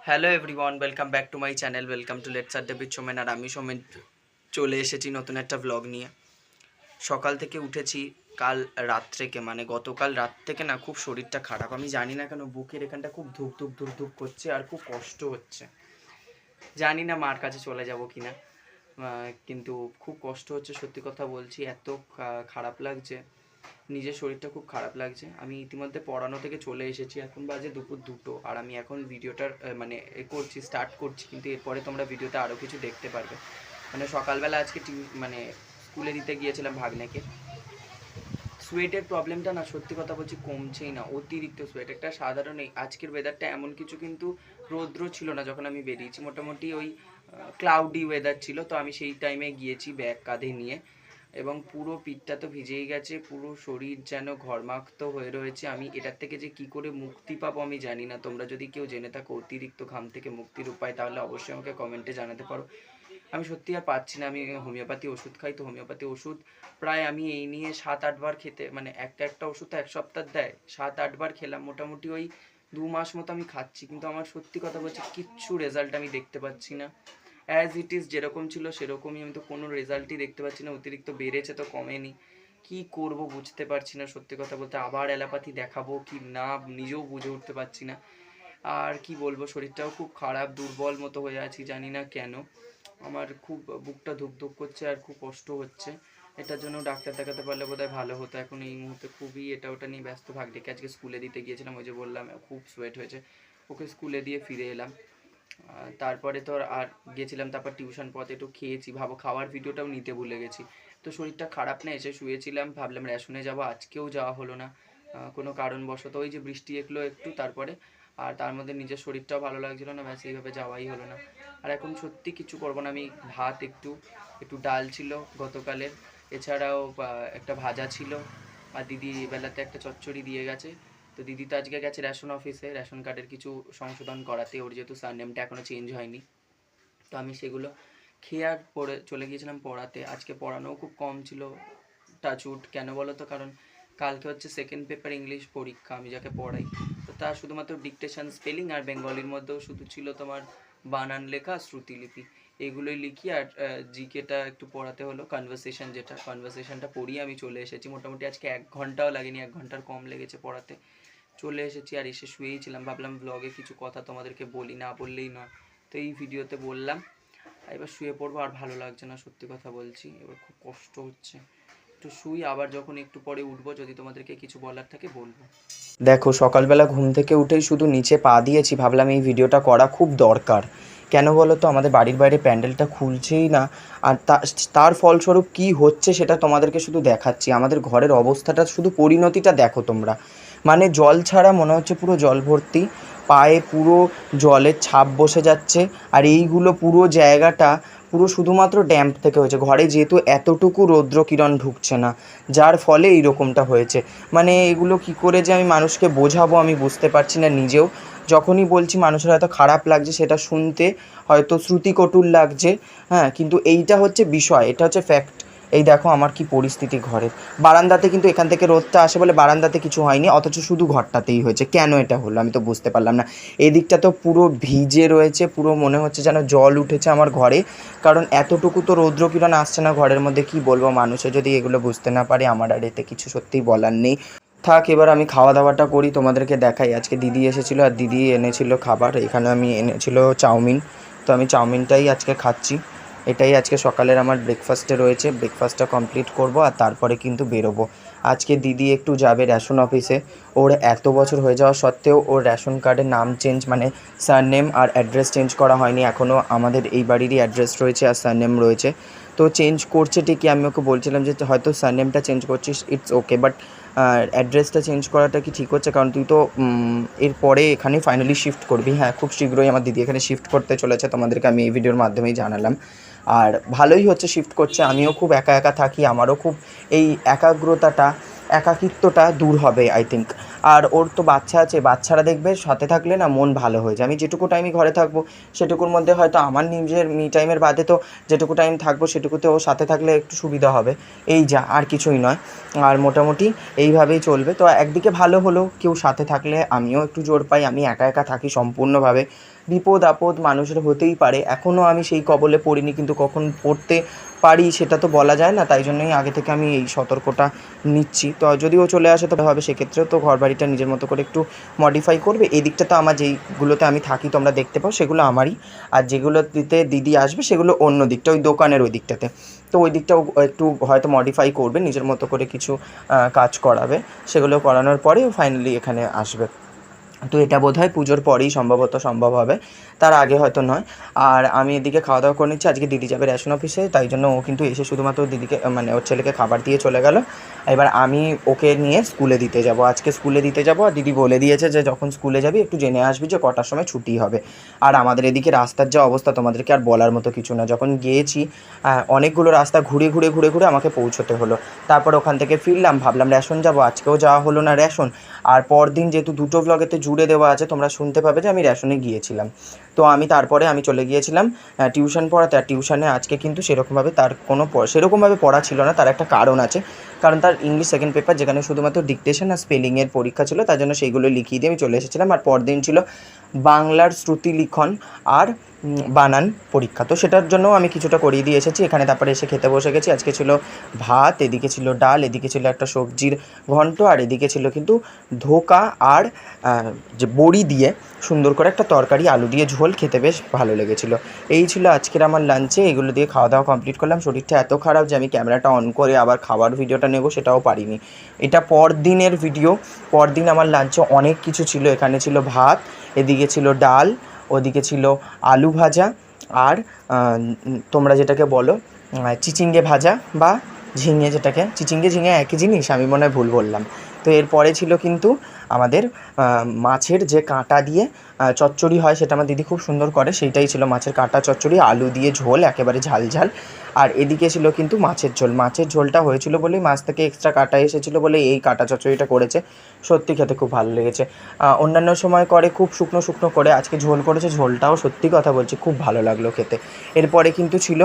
Hello everyone, welcome back to my channel. Welcome to let's আড্ডা with Somen. আর আমি সোমেন চলে এসেছি নতুন একটা ভ্লগ নিয়ে। সকাল থেকে উঠেছি কাল রাত থেকে, মানে গতকাল রাত থেকে না খুব শরীরটা খারাপ। আমি জানি না কেন বুকের এখানটা খুব ধুক ধুক ধুক ধুক করছে আর খুব কষ্ট হচ্ছে। জানি না মার কাছে চলে যাব কি না, কিন্তু খুব কষ্ট হচ্ছে, সত্যি কথা বলছি। এত খারাপ লাগছে, নিজের শরীরটা খুব খারাপ লাগছে। আমি ইতিমধ্যে পড়ানো থেকে চলে এসেছি, এখন বাজে দুপুর 2টো। আর আমি এখন ভিডিওটার মানে স্টার্ট করছি, কিন্তু এরপরে তোমরা ভিডিওতে আরও কিছু দেখতে পারবে। মানে সকালবেলা আজকে মানে স্কুলে দিতে গিয়েছিলাম ভাগ্নেকে। সোয়েটের প্রবলেমটা না, সত্যি কথা বলছি, কমছেই না। অতিরিক্ত সোয়েট, একটা সাধারণ আজকের ওয়েদারটা এমন কিছু কিন্তু রৌদ্র ছিল না যখন আমি বেরিয়েছি। মোটামুটি ওই ক্লাউডি ওয়েদার ছিল। তো আমি সেই টাইমে গিয়েছি ব্যাগ কাঁধে নিয়ে, এবং পুরো পিঠটা তো ভিজেই গেছে, পুরো শরীর যেন ঘর্মাক্ত হয়ে রয়েছে। আমি এটার থেকে যে কি করে মুক্তি পাবো আমি জানি না। তোমরা যদি কেউ জেনে থাকো অতিরিক্ত ঘাম থেকে মুক্তির উপায়, তাহলে অবশ্যই আমাকে কমেন্টে জানাতে পারো। আমি সত্যি আর পাচ্ছি না। আমি হোমিওপ্যাথি ওষুধ খাই, তো হোমিওপ্যাথি ওষুধ প্রায় আমি এই নিয়ে 7-8 বার খেতে, মানে একটা ওষুধ তো 1 সপ্তাহ দেয়, 7-8 বার খেলাম। মোটামুটি ওই 2 মাস মতো আমি খাচ্ছি, কিন্তু আমার সত্যি কথা বলছি কিচ্ছু রেজাল্ট আমি দেখতে পাচ্ছি না। অ্যাজ ইট ইজ যেরকম ছিল সেরকমই, আমি তো কোনো রেজাল্টই দেখতে পাচ্ছি না। অতিরিক্ত বেড়েছে তো কমেনি। কি করব বুঝতে পারছি না, সত্যি কথা বলতে। আবার অ্যালোপ্যাথি দেখাবো কি না নিজেও বুঝে উঠতে পারছি না। আর কি বলবো, শরীরটাও খুব খারাপ, দুর্বল মতো হয়ে আছি, জানি না কেন। আমার খুব বুকটা ধুকধুক করছে আর খুব কষ্ট হচ্ছে। এটার জন্য ডাক্তার দেখাতে পারলে বোধহয় ভালো হতো। এখন এই মুহূর্তে খুবই এটা ওটা নিয়ে ব্যস্ত। ভাগ্যকে আজকে স্কুলে দিতে গিয়েছিলাম, ওই যে বললাম খুব সোয়েট হয়েছে। ওকে স্কুলে দিয়ে ফিরে এলাম। তারপরে তো আর গেছিলাম, তারপর টিউশন পথে একটু খেয়েছি। ভাবো, খাওয়ার ভিডিওটাও নিতে ভুলে গেছি। তো শরীরটা খারাপ না, এসে শুয়েছিলাম, ভাবলাম রেশনে যাবো, আজকেও যাওয়া হলো না কোনো কারণবশত। ওই যে বৃষ্টি এগুলো একটু, তারপরে আর তার মধ্যে নিজের শরীরটাও ভালো লাগছিলো না, ব্যাস এইভাবে যাওয়াই হলো না। আর এখন সত্যি কিছু করবো না। আমি ভাত একটু একটু ডাল ছিল গতকালের, এছাড়াও একটা ভাজা ছিল, আর দিদি বেলাতে একটা চচ্চড়ি দিয়ে গেছে। তো দিদি তো আজকে গেছে রেশন অফিসে রেশন কার্ডের কিছু সংশোধন করাতে, ওর যেহেতু সারনেমটা এখনও চেঞ্জ হয়নি। তো আমি সেগুলো খেয়ে আর পড়ে চলে গিয়েছিলাম পড়াতে। আজকে পড়ানোও খুব কম ছিল, টাচউড। কেন বলো তো, কারণ কালকে হচ্ছে সেকেন্ড পেপার ইংলিশ পরীক্ষা, আমি যাকে পড়াই। তো তার শুধুমাত্র ডিকটেশন, স্পেলিং আর বেঙ্গলির মধ্যেও শুধু ছিল তোমার বানান লেখা, শ্রুতিলিপি, এগুলোই লিখি। আর জিকেটা একটু পড়াতে হলো, কনভারসেশন, যেটা কনভারসেশনটা পড়িয়ে আমি চলে এসেছি। মোটামুটি আজকে 1 ঘন্টাও লাগেনি, 1 ঘন্টার কম লেগেছে পড়াতে। চলে এসেছি আর এসে শুয়েই ছিলাম। ভাবলাম ব্লগে কিছু কথা তোমাদেরকে বলি, না বললেই নয়। তো এই ভিডিওতে বললাম। এবার শুয়ে পড়বো, আর ভালো লাগছে না, সত্যি কথা বলছি। এবার খুব কষ্ট হচ্ছে, একটু শুই, আবার যখন একটু পরে উঠবো, যদি তোমাদেরকে কিছু বলার থাকে বলবো। দেখো, সকালবেলা ঘুম থেকে উঠেই শুধু নিচে পা দিয়েছি, ভাবলাম এই ভিডিওটা করা খুব দরকার। কেন বলো তো, আমাদের বাড়ির বাইরে প্যান্ডেলটা খুলছেই না। আর তার ফলস্বরূপ কি হচ্ছে সেটা তোমাদেরকে শুধু দেখাচ্ছি। আমাদের ঘরের অবস্থাটা, শুধু পরিণতিটা দেখো তোমরা। মানে জল ছাড়া মনে হচ্ছে পুরো জল ভর্তি, পায়ে পুরো জলের ছাপ বসে যাচ্ছে। আর এইগুলো পুরো জায়গাটা পুরো শুধুমাত্র ড্যাম্প থেকে হয়েছে। ঘরে যেহেতু এতটুকু রৌদ্রকিরণ ঢুকছে না, যার ফলে এইরকমটা হয়েছে। মানে এগুলো কি করে যে আমি মানুষকে বোঝাবো আমি বুঝতে পারছি না নিজেও। যখনই বলছি মানুষের হয়তো খারাপ লাগছে, সেটা শুনতে হয়তো শ্রুতিকটুর লাগছে, হ্যাঁ, কিন্তু এইটা হচ্ছে বিষয়, এটা হচ্ছে ফ্যাক্ট। এই দেখো আমার কি পরিস্থিতি ঘরের। বারান্দাতে কিন্তু এখান থেকে রোদটা আসে বলে বারান্দাতে কিছু হয়নি, অথচ শুধু ঘরটাতেই হয়েছে। কেন এটা হলো আমি তো বুঝতে পারলাম না। এদিকটা তো পুরো ভিজে রয়েছে, পুরো মনে হচ্ছে যেন জল উঠেছে আমার ঘরে। কারণ এতটুকু তো রৌদ্রকিরণ আসছে না ঘরের মধ্যে। কি বলবো, মানুষে যদি এগুলো বুঝতে না পারে, আমার আর এতে কিছু সত্যিই বলার নেই। থাক, এবার আমি খাওয়া দাওয়াটা করি, তোমাদেরকে দেখাই। আজকে দিদি এসেছিলো আর দিদি এনেছিল খাবার। এখানে আমি এনেছিল চাউমিন, তো আমি চাউমিনটাই আজকে খাচ্ছি। এটাই আজকে সকালের আমার ব্রেকফাস্টে রয়েছে। ব্রেকফাস্টটা কমপ্লিট করব আর তারপরে কিন্তু বেরোবো। আজকে দিদি একটু যাবে রেশন অফিসে। ওর এত বছর হয়ে যাওয়া সত্ত্বেও ওর রেশন কার্ডের নাম চেঞ্জ, মানে সারনেম আর অ্যাড্রেস চেঞ্জ করা হয়নি এখনও। আমাদের এই বাড়িরই অ্যাড্রেস রয়েছে আর সারনেম রয়েছে। তো চেঞ্জ করছে ঠিকই, আমি ওকে বলছিলাম যে হয়তো সারনেমটা চেঞ্জ করছিস, ইটস ওকে, বাট অ্যাড্রেসটা চেঞ্জ করাটা কি ঠিক হচ্ছে? কারণ তুই তো এরপরে এখানে ফাইনালি শিফট করবি। হ্যাঁ, খুব শীঘ্রই আমার দিদি এখানে শিফট করতে চলেছে, তোমাদেরকে আমি এই ভিডিওর মাধ্যমেই জানালাম। আর ভালোই হচ্ছে, শিফট করছে। আমিও খুব একা একা থাকি, আমারও খুব এই একাগ্রতাটা একাকিত্বটা দূর হবে আই থিঙ্ক। আর ওর তো বাচ্চা আছে, বাচ্চারা দেখবে সাথে থাকলে না মন ভালো হয়ে যায়। আমি যেটুকু টাইমই ঘরে থাকবো সেটুকুর মধ্যে হয়তো আমার নিজের মি টাইমের বাদে তো যেটুকু টাইম থাকবো সেটুকুতে ওর সাথে থাকলে একটু সুবিধা হবে, এই যা, আর কিছুই নয়। আর মোটামুটি এইভাবেই চলবে। তো একদিকে ভালো হলো কেউ সাথে থাকলে আমিও একটু জোর পাই। আমি একা একা থাকি সম্পূর্ণভাবে, বিপদ আপদ মানুষের হতেই পারে। এখনও আমি সেই কবলে পড়িনি, কিন্তু কখন পড়তে পারি সেটা তো বলা যায় না, তাই জন্যই আগে থেকে আমি এই সতর্কটা নিচ্ছি। তো যদি ও চলে আসে তবে হবে, সেক্ষেত্রেও তো ঘর বাড়িটা নিজের মতো করে একটু মডিফাই করবে। এদিকটা তো আমার যেইগুলোতে আমি থাকি তোমরা দেখতে পাও সেগুলো আমারই, আর যেগুলোতে দিদি আসবে সেগুলো অন্য দিকটা, ওই দোকানের ওই দিকটাতে। তো ওই দিকটাও একটু হয়তো মডিফাই করবে, নিজের মতো করে কিছু কাজ করাবে। সেগুলো করানোর পরে ও ফাইনালি এখানে আসবে। তো এটা বোধহয় পুজোর পরেই সম্ভবত সম্ভব হবে, তার আগে হয়তো নয়। আর আমি এদিকে খাওয়া দাওয়া করে নিচ্ছি। আজকে দিদি যাবে রেশন অফিসে, তাই জন্য ও কিন্তু এসে শুধুমাত্র দিদিকে মানে ওর ছেলেকে খাবার দিয়ে চলে গেল। এবার আমি ওকে নিয়ে স্কুলে দিতে যাব, আজকে স্কুলে দিতে যাব। আর দিদি বলে দিয়েছে যে যখন স্কুলে যাবি একটু জেনে আসবি যে কটার সময় ছুটি হবে। আর আমাদের এদিকে রাস্তার যা অবস্থা তোমাদেরকে আর বলার মতো কিছু না। যখন গিয়েছি অনেকগুলো রাস্তা ঘুরে ঘুরে ঘুরে ঘুরে আমাকে পৌঁছতে হলো। তারপর ওখান থেকে ফিরলাম, ভাবলাম রেশন যাব, আজকেও যাওয়া হলো না রেশন। আর পরদিন যেহেতু দুটো ব্লগেতে জুড়ে দেওয়া আছে, তোমরা শুনতে পাবে যে আমি রেশনে গিয়েছিলাম। তো তারপরে আমি চলে গিয়েছিলাম টিউশন পড়াতে। আর টিউশনে আজকে কিন্তু সেরকমভাবে তার কোনো সেরকমভাবে পড়া ছিল না, তার একটা কারণ আছে। কারণ তার ইংলিশ সেকেন্ড পেপার, যেখানে শুধুমাত্র ডিকটেশন আর স্পেলিংয়ের পরীক্ষা ছিল, তার জন্য সেইগুলো লিখিয়ে দিয়ে আমি চলে এসেছিলাম। আর পরদিন ছিল বাংলার শ্রুতি লিখন আর বানান পরীক্ষা। তো সেটার জন্যও আমি কিছুটা করিয়ে দিয়ে এসেছি এখানে। তারপরে এসে খেতে বসে গেছি। আজকে ছিল ভাত, এদিকে ছিল ডাল, এদিকে ছিল একটা সবজির ঘন্ট, আর এদিকে ছিল কিন্তু ধোকা আর যে বড়ি দিয়ে সুন্দর করে একটা তরকারি, আলু দিয়ে ঝোল, খেতে বেশ ভালো লেগেছিলো। এই ছিল আজকের আমার লাঞ্চে। এগুলো দিয়ে খাওয়া দাওয়া কমপ্লিট করলাম। শরীরটা এত খারাপ যে আমি ক্যামেরাটা অন করে আবার খাবার ভিডিওটা নেব সেটাও পারিনি। এটা পরদিনের ভিডিও। পরদিন আমার লাঞ্চে অনেক কিছু ছিল। এখানে ছিল ভাত, এদিকে ছিল ডাল, ওদিকে ছিল আলু ভাজা, আর তোমরা যেটাকে বলো চিচিঙ্গে ভাজা বা ঝিঙে, যেটাকে চিচিঙ্গে ঝিঙে একই জিনিস, আমি মনে হয় ভুল বললাম। তো এরপরে ছিল কিন্তু আমাদের মাছের যে কাঁটা দিয়ে চচ্চড়ি হয়, সেটা আমার দিদি খুব সুন্দর করে, সেইটাই ছিল মাছের কাঁটা চচ্চড়ি, আলু দিয়ে ঝোল, একেবারে ঝাল ঝাল। আর এদিকে ছিল কিন্তু মাছের ঝোল। মাছের ঝোলটা হয়েছিল বলেই, মাছ থেকে এক্সট্রা কাঁটা এসেছিলো বলে এই কাঁটা চচ্চড়িটা করেছে। সত্যি খেতে খুব ভালো লেগেছে। অন্যান্য সময় করে খুব শুকনো শুকনো করে, আজকে ঝোল করেছে। ঝোলটাও সত্যি কথা বলছি খুব ভালো লাগলো খেতে। এরপরে কিন্তু ছিল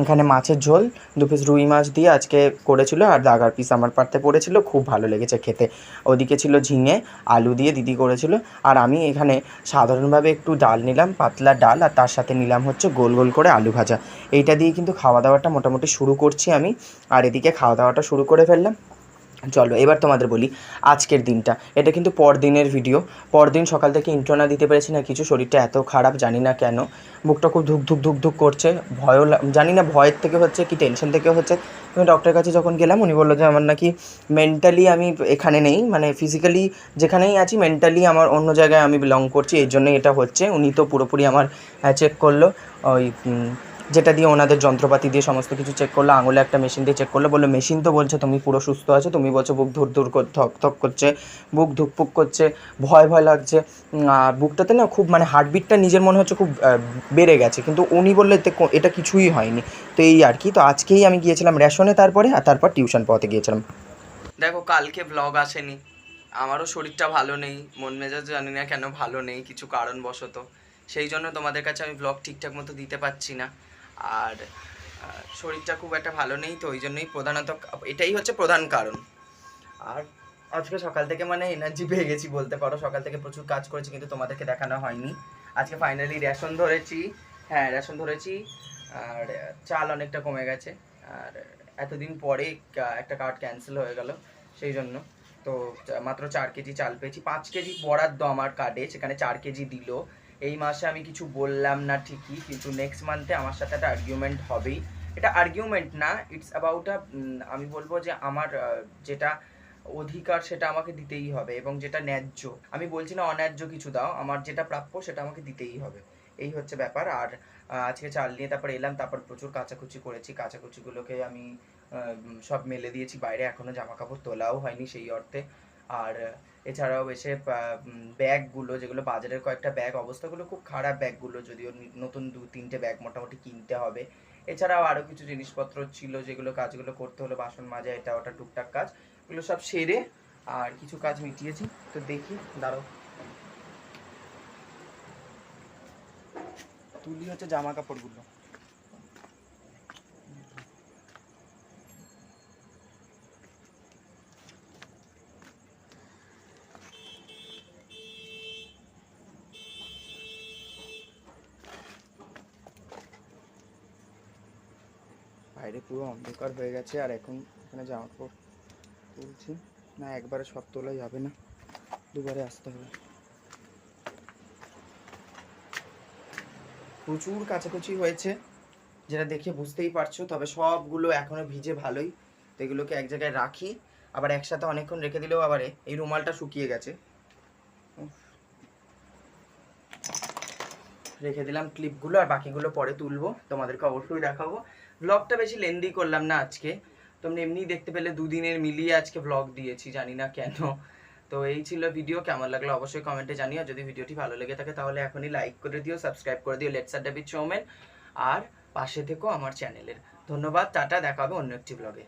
এখানে মাছের ঝোল, 2 পিস রুই মাছ দিয়ে আজকে করেছিল, আর দাগার পিস আমার পাতে পড়েছিল, খুব ভালো লেগেছে খেতে। ওদিকে ছিল ঝিঙে আলু দিয়ে দিদি করেছিল। আর আমি এখানে সাধারণভাবে একটু ডাল নিলাম, পাতলা ডাল, আর তার সাথে নিলাম হচ্ছে গোল গোল করে আলু ভাজা। এইটা দিয়ে কিন্তু খাওয়া দাওয়াটা মোটামুটি শুরু করছি আমি। আর এদিকে খাওয়া দাওয়াটা শুরু করে ফেললাম। চলো এবার তোমাদের বলি আজকের দিনটা। এটা কিন্তু পরদিনের ভিডিও। পরদিন সকাল থেকে ইন্ট্রো না দিতে পেরেছি না কিছু, শরীরটা এত খারাপ জানি না কেন। বুকটা খুব ধুক ধুক ধুক ধুক করছে, ভয়ও জানি না ভয়ের থেকে হচ্ছে কি টেনশন থেকে হচ্ছে। আমি ডক্টরের কাছে যখন গেলাম উনি বললো যে আমার নাকি মেন্টালি আমি এখানে নেই, মানে ফিজিক্যালি যেখানেই আছি মেন্টালি আমার অন্য জায়গায় আমি বিলং করছি, এই জন্যই এটা হচ্ছে। উনি তো পুরোপুরি আমার চেক করলো, ওই যেটা দিয়ে ওনাদের যন্ত্রপাতি দিয়ে সমস্ত কিছু চেক করলো, আঙুলে একটা মেশিন দিয়ে চেক করলো। বললো মেশিন তো বলছে তুমি পুরো সুস্থ আছো, তুমি বলছো বুক ধুর ধুর থক থক করছে, বুক ধুকপুক করছে, ভয় ভয় লাগছে। আর বুকটাতে না খুব মানে হার্টবিটটা নিজের মনে হচ্ছে খুব বেড়ে গেছে, কিন্তু উনি বললে এটা কিছুই হয়নি। তো এই আর কি। তো আজকেই আমি গিয়েছিলাম রেশনে, তারপর টিউশন পড়াতে গিয়েছিলাম। দেখো কালকে ব্লগ আসেনি, আমারও শরীরটা ভালো নেই, মন মেজাজ জানি না কেন ভালো নেই কিছু কারণবশত। সেই জন্য তোমাদের কাছে আমি ব্লগ ঠিকঠাক মতো দিতে পারছি না। আর শরীরটা খুব একটা ভালো নেই, তো ওই জন্যই প্রধানত এটাই হচ্ছে প্রধান কারণ। আর আজকে সকাল থেকে মানে এনার্জি পেয়ে গেছি বলতে পারো। সকাল থেকে প্রচুর কাজ করেছি, কিন্তু তোমাদেরকে দেখানো হয়নি। আজকে ফাইনালি রেশন ধরেছি। হ্যাঁ রেশন ধরেছি। আর চাল অনেকটা কমে গেছে। আর এতদিন পরে একটা কার্ড ক্যান্সেল হয়ে গেল, সেই জন্য। তো মাত্র 4 কেজি চাল পেয়েছি। 5 কেজি বরাদ্দ আমার কার্ডে, সেখানে 4 কেজি দিল। এই মাসে আমি কিছু বললাম না ঠিকই, কিন্তু নেক্সট মান্থে আমার সাথে একটা আর্গুমেন্ট হবেই। এটা আর্গুমেন্ট না, ইটস অ্যাবাউট আমি বলবো যে আমার যেটা অধিকার সেটা আমাকে দিতেই হবে, এবং যেটা ন্যায্য, আমি বলছি না অন্যায্য কিছু দাও, আমার যেটা প্রাপ্য সেটা আমাকে দিতেই হবে। এই হচ্ছে ব্যাপার। আর আজকে চাল নিয়ে তারপর এলাম, তারপর প্রচুর কাচাকুচি করেছি। কাচাকুচিগুলোকে আমি সব মেলে দিয়েছি বাইরে, এখনও জামা কাপড় তোলাও হয়নি সেই অর্থে। আর এছাড়াও এসে ব্যাগগুলো, যেগুলো বাজারের কয়েকটা ব্যাগ, অবস্থাগুলো খুব খারাপ ব্যাগগুলো, যদিও নতুন 2-3টে ব্যাগ মোটামুটি কিনতে হবে। এছাড়াও আরও কিছু জিনিসপত্র ছিল যেগুলো কাজগুলো করতে হলো, বাসন মাজা, এটা ওটা টুকটাক কাজ। এগুলো সব সেরে আর কিছু কাজ মিটিয়েছি, তো দেখি, দাঁড়াও তুলি হচ্ছে জামা কাপড়গুলো। বাইরে পুরো অন্ধকার হয়ে গেছে, আর এখন এখানে জামা কাপড় তুলছি না, একবারে সব তোলা যাবে না, দুবারে আসতে হবে। প্রচুর কাচাকুচি হয়েছে, যেটা দেখে বুঝতেই পারছো, তবে সবগুলো এখনো ভিজে ভালোই, তো এগুলোকে এক জায়গায় রাখি। আবার একসাথে অনেকক্ষণ রেখে দিলেও আবার এই রুমালটা শুকিয়ে গেছে, রেখে দিলাম ক্লিপগুলো, আর বাকিগুলো পরে তুলবো, তোমাদেরকে অবশ্যই দেখাবো। ব্লগটা বেশি লেন্দি করলাম না আজকে, তোমরা এমনিই দেখতে পেলে দুদিনের মিলিয়ে আজকে ব্লগ দিয়েছি, জানি না কেন। তো এই ছিল ভিডিও, কেমন লাগলো অবশ্যই কমেন্টে জানিও। যদি ভিডিওটি ভালো লেগে থাকে তাহলে এখনই লাইক করে দিও, সাবস্ক্রাইব করে দিও লেটস আড্ডা উইথ সৌমেন, আর পাশে থেকো আমার চ্যানেলের। ধন্যবাদ, টাটা, দেখা হবে অন্য একটি ব্লগে।